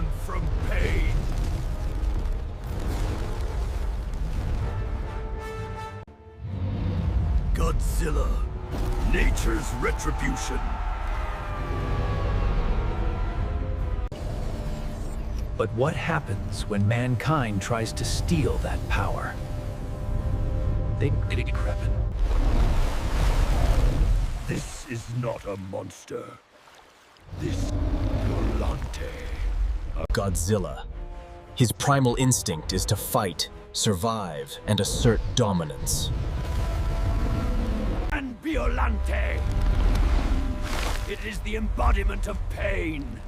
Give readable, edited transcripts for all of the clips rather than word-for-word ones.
born from pain. Godzilla, nature's retribution. But what happens when mankind tries to steal that power? They decrepit. This is not a monster. This Biollante. Godzilla. His primal instinct is to fight, survive, and assert dominance. And Biollante. It is the embodiment of pain.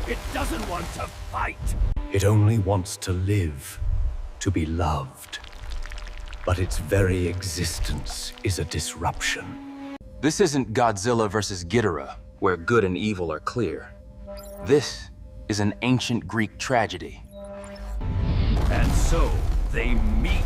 It doesn't want to fight. It only wants to live, to be loved. But its very existence is a disruption. This isn't Godzilla versus Ghidorah, where good and evil are clear. This is an ancient Greek tragedy. And so they meet.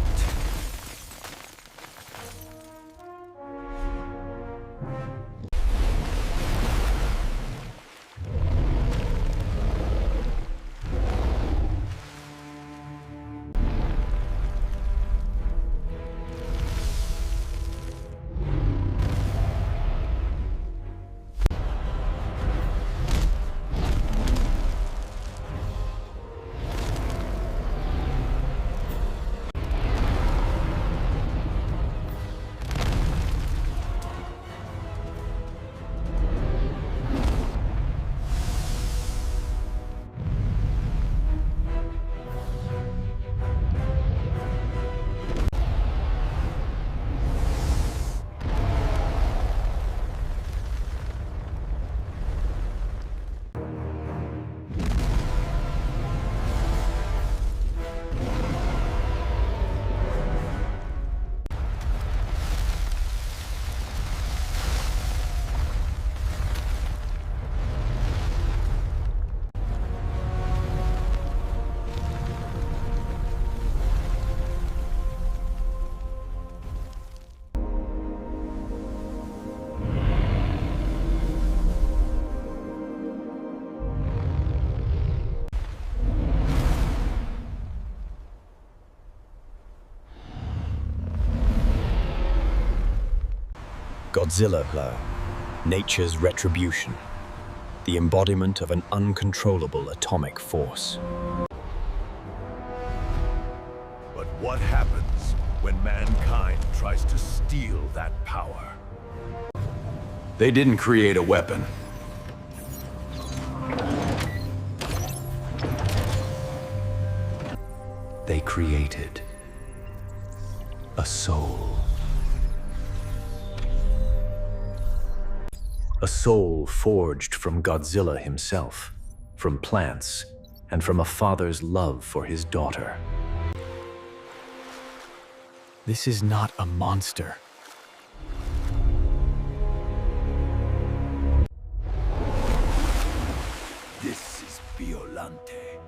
Godzilla, nature's retribution. The embodiment of an uncontrollable atomic force. But what happens when mankind tries to steal that power? They didn't create a weapon. They created a soul. A soul forged from Godzilla himself, from plants, and from a father's love for his daughter. This is not a monster. This is Biollante.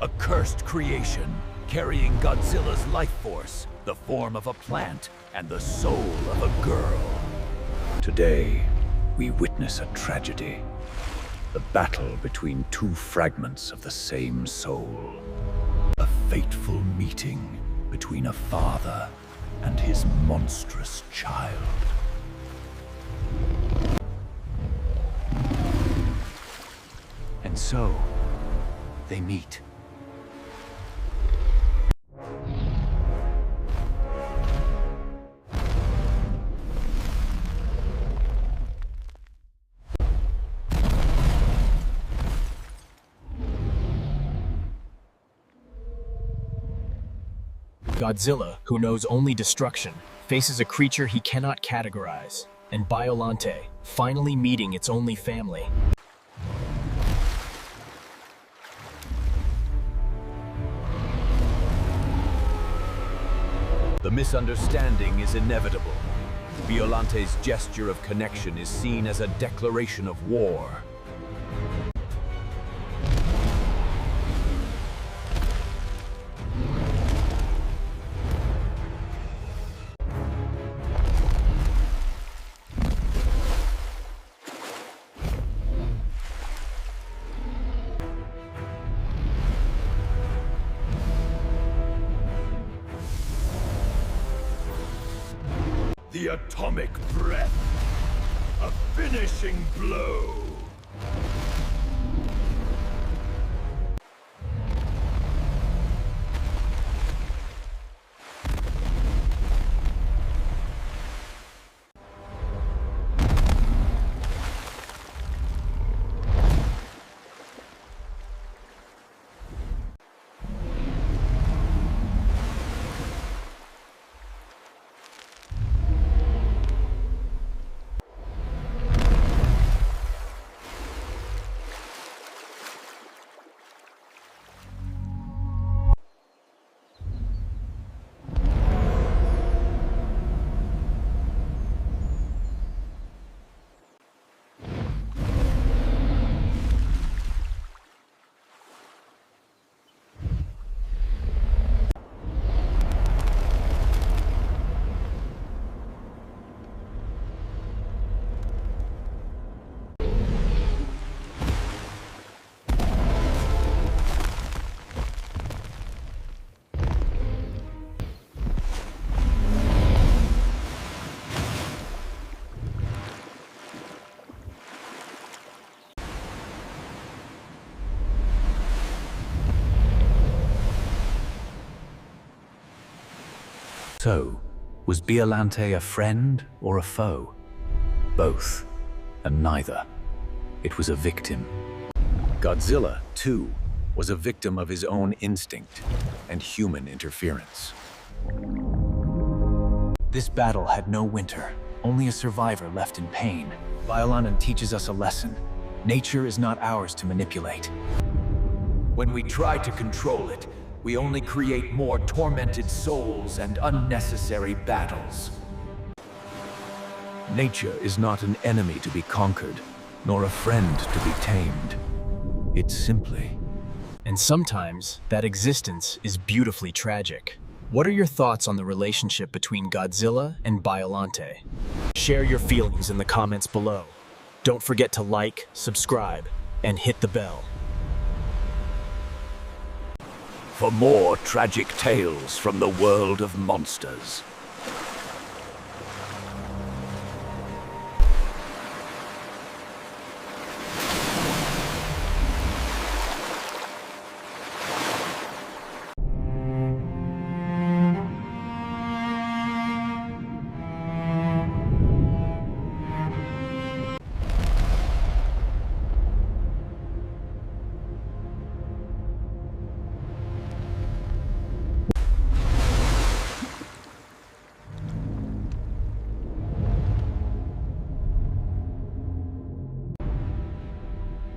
A cursed creation, carrying Godzilla's life force, the form of a plant, and the soul of a girl. Today, we witness a tragedy. The battle between two fragments of the same soul. A fateful meeting between a father and his monstrous child. And so, they meet. Godzilla, who knows only destruction, faces a creature he cannot categorize, and Biollante, finally meeting its only family. The misunderstanding is inevitable. Biollante's gesture of connection is seen as a declaration of war. The atomic breath. A finishing blow. So, was Biollante a friend or a foe? Both, and neither. It was a victim. Godzilla, too, was a victim of his own instinct and human interference. This battle had no winter, only a survivor left in pain. Biollante teaches us a lesson. Nature is not ours to manipulate. When we try to control it, we only create more tormented souls and unnecessary battles. Nature is not an enemy to be conquered, nor a friend to be tamed. It's simply... And sometimes, that existence is beautifully tragic. What are your thoughts on the relationship between Godzilla and Biollante? Share your feelings in the comments below. Don't forget to like, subscribe, and hit the bell. For more tragic tales from the world of monsters.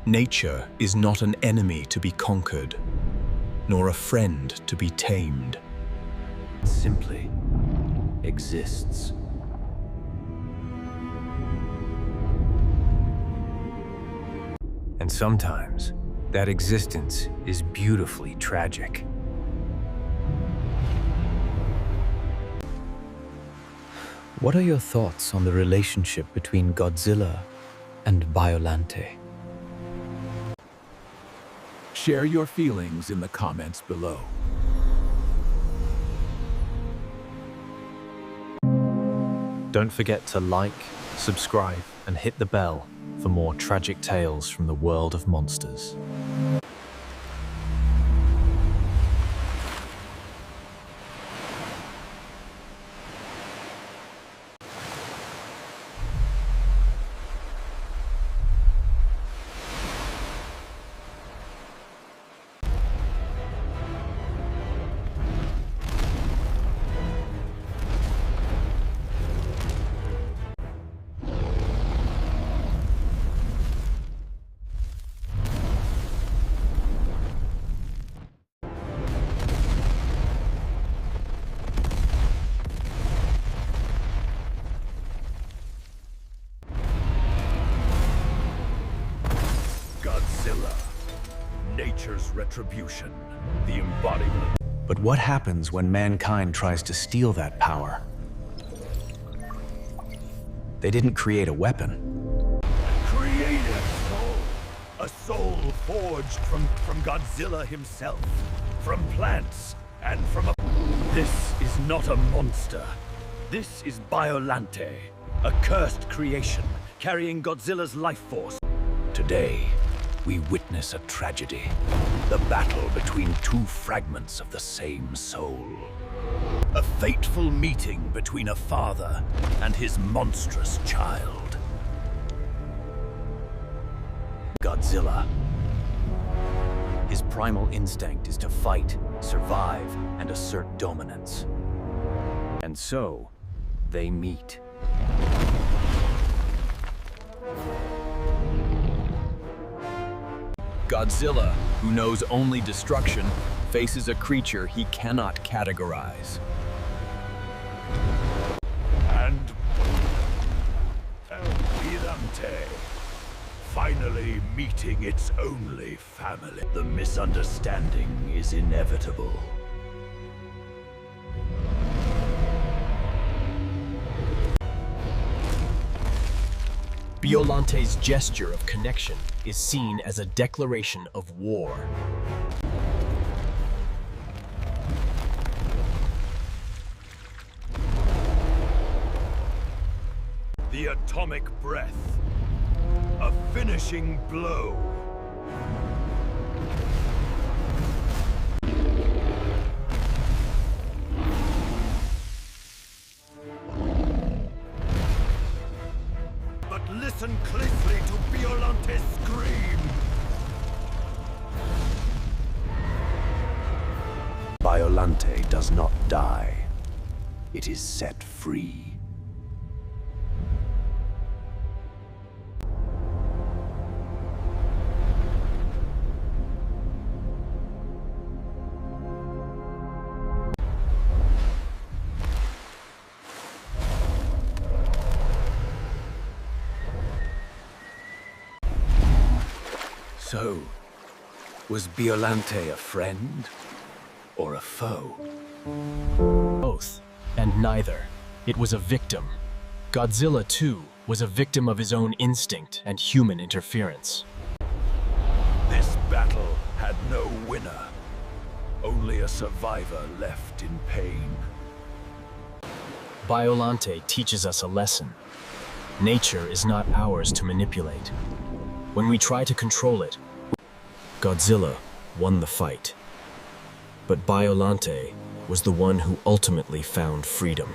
Nature is not an enemy to be conquered, nor a friend to be tamed. It simply exists. And sometimes, that existence is beautifully tragic. What are your thoughts on the relationship between Godzilla and Biollante? Share your feelings in the comments below. Don't forget to like, subscribe, and hit the bell for more tragic tales from the world of monsters. Godzilla. Nature's retribution. The embodiment. But what happens when mankind tries to steal that power? They didn't create a weapon. Creative soul. A soul forged from Godzilla himself. From plants and from a... This is not a monster. This is Biollante, a cursed creation carrying Godzilla's life force. Today, we witness a tragedy. The battle between two fragments of the same soul. A fateful meeting between a father and his monstrous child. Godzilla. His primal instinct is to fight, survive, and assert dominance. And so, they meet. Godzilla, who knows only destruction, faces a creature he cannot categorize. And Biollante, finally meeting its only family. The misunderstanding is inevitable. Biollante's gesture of connection is seen as a declaration of war. The atomic breath. A finishing blow. But listen closely to Biollante's scream. Biollante does not die. It is set free. So, was Biollante a friend or a foe? Both, and neither. It was a victim. Godzilla, too, was a victim of his own instinct and human interference. This battle had no winner. Only a survivor left in pain. Biollante teaches us a lesson. Nature is not ours to manipulate. When we try to control it, Godzilla won the fight. But Biollante was the one who ultimately found freedom.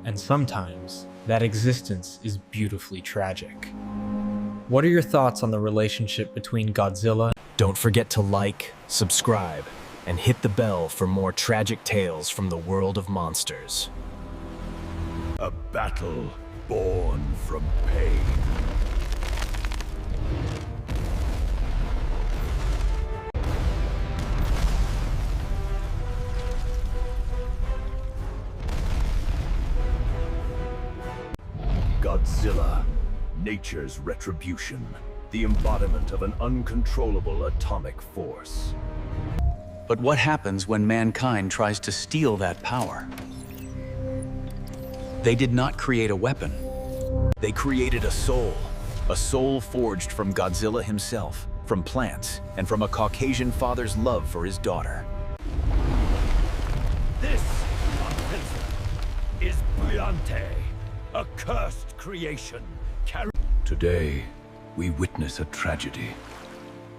And sometimes, that existence is beautifully tragic. What are your thoughts on the relationship between Godzilla? Don't forget to like, subscribe, and hit the bell for more tragic tales from the world of monsters. A battle born from pain. Godzilla, nature's retribution, the embodiment of an uncontrollable atomic force. But what happens when mankind tries to steal that power? They did not create a weapon. They created a soul forged from Godzilla himself, from plants, and from a Caucasian father's love for his daughter. This, is Biollante, a cursed creation. Today, we witness a tragedy.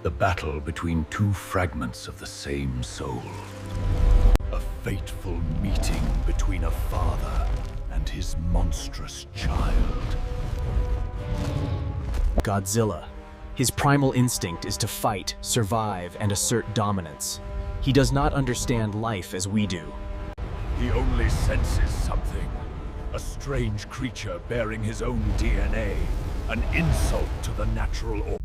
The battle between two fragments of the same soul. A fateful meeting between a father and his monstrous child. Godzilla. His primal instinct is to fight, survive, and assert dominance. He does not understand life as we do. He only senses something. A strange creature bearing his own DNA. An insult to the natural order.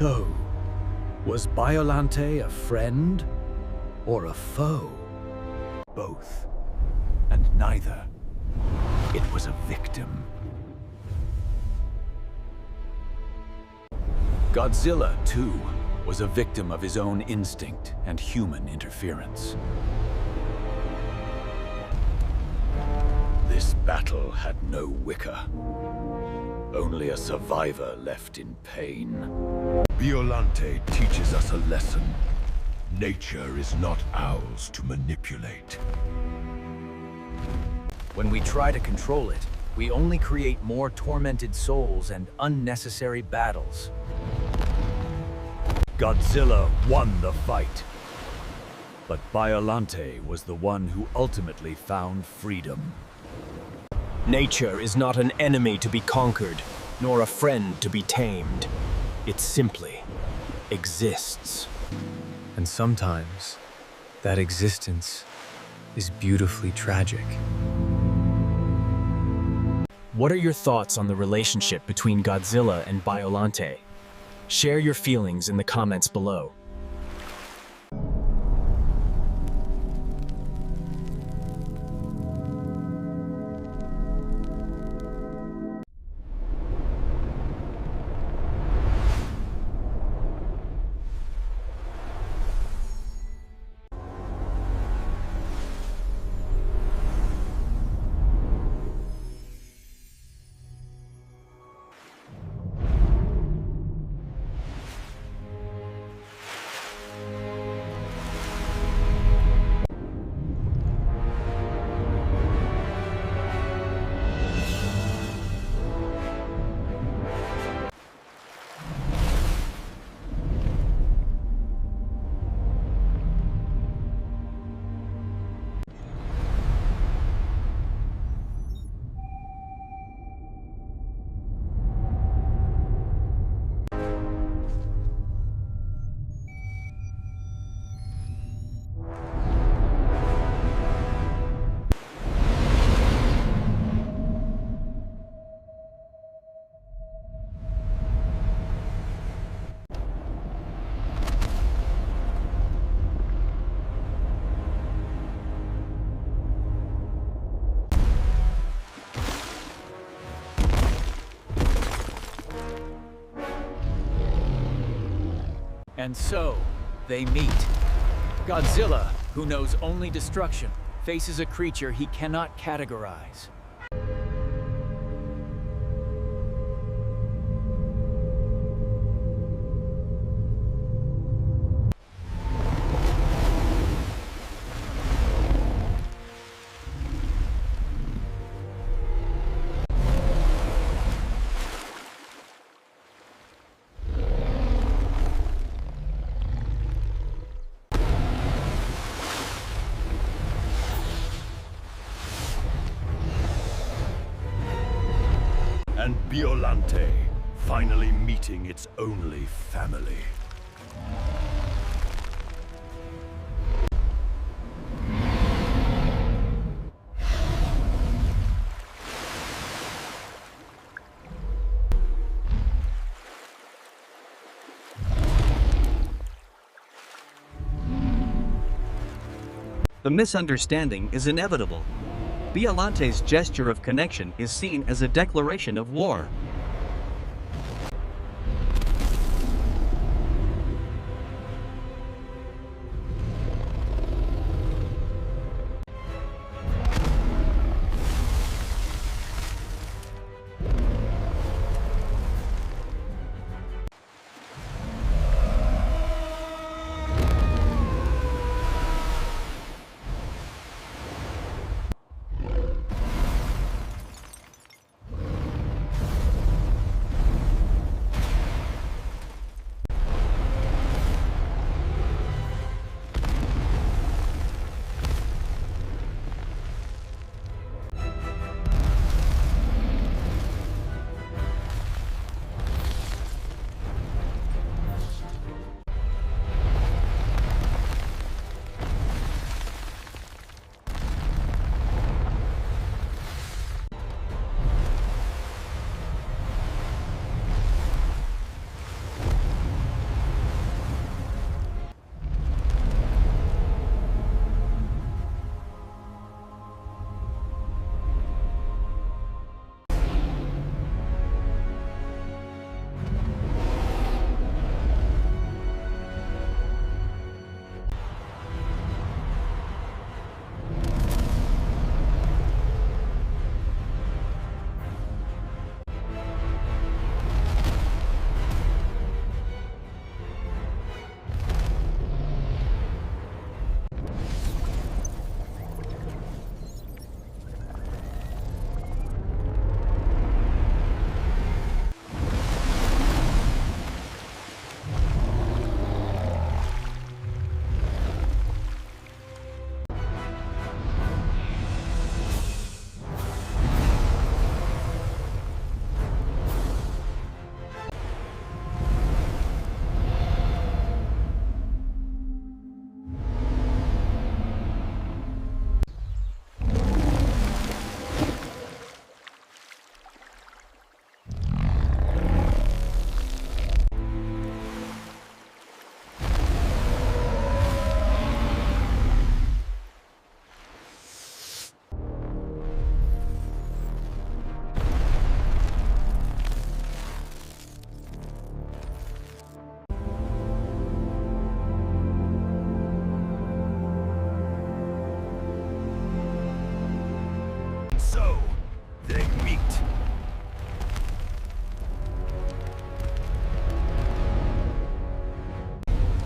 So, was Biollante a friend or a foe? Both, and neither. It was a victim. Godzilla, too, was a victim of his own instinct and human interference. This battle had no Wicca. Only a survivor left in pain. Biollante teaches us a lesson. Nature is not ours to manipulate. When we try to control it, we only create more tormented souls and unnecessary battles. Godzilla won the fight. But Biollante was the one who ultimately found freedom. Nature is not an enemy to be conquered, nor a friend to be tamed. It simply exists. And sometimes, that existence is beautifully tragic. What are your thoughts on the relationship between Godzilla and Biollante? Share your feelings in the comments below. And so, they meet. Godzilla, who knows only destruction, faces a creature he cannot categorize. And Biollante finally meeting its only family. The misunderstanding is inevitable. Biollante's gesture of connection is seen as a declaration of war.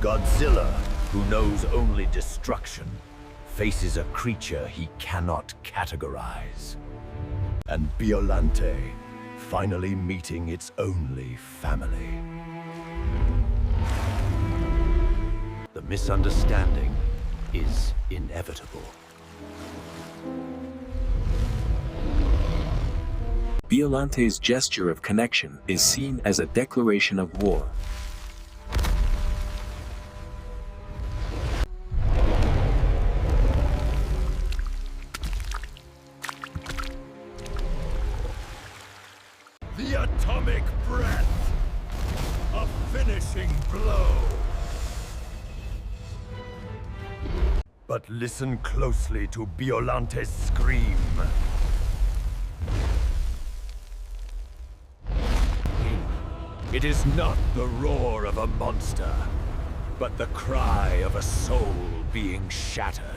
Godzilla, who knows only destruction, faces a creature he cannot categorize. And Biollante, finally meeting its only family. The misunderstanding is inevitable. Biollante's gesture of connection is seen as a declaration of war. The atomic breath! A finishing blow! But listen closely to Biollante's scream. It is not the roar of a monster, but the cry of a soul being shattered.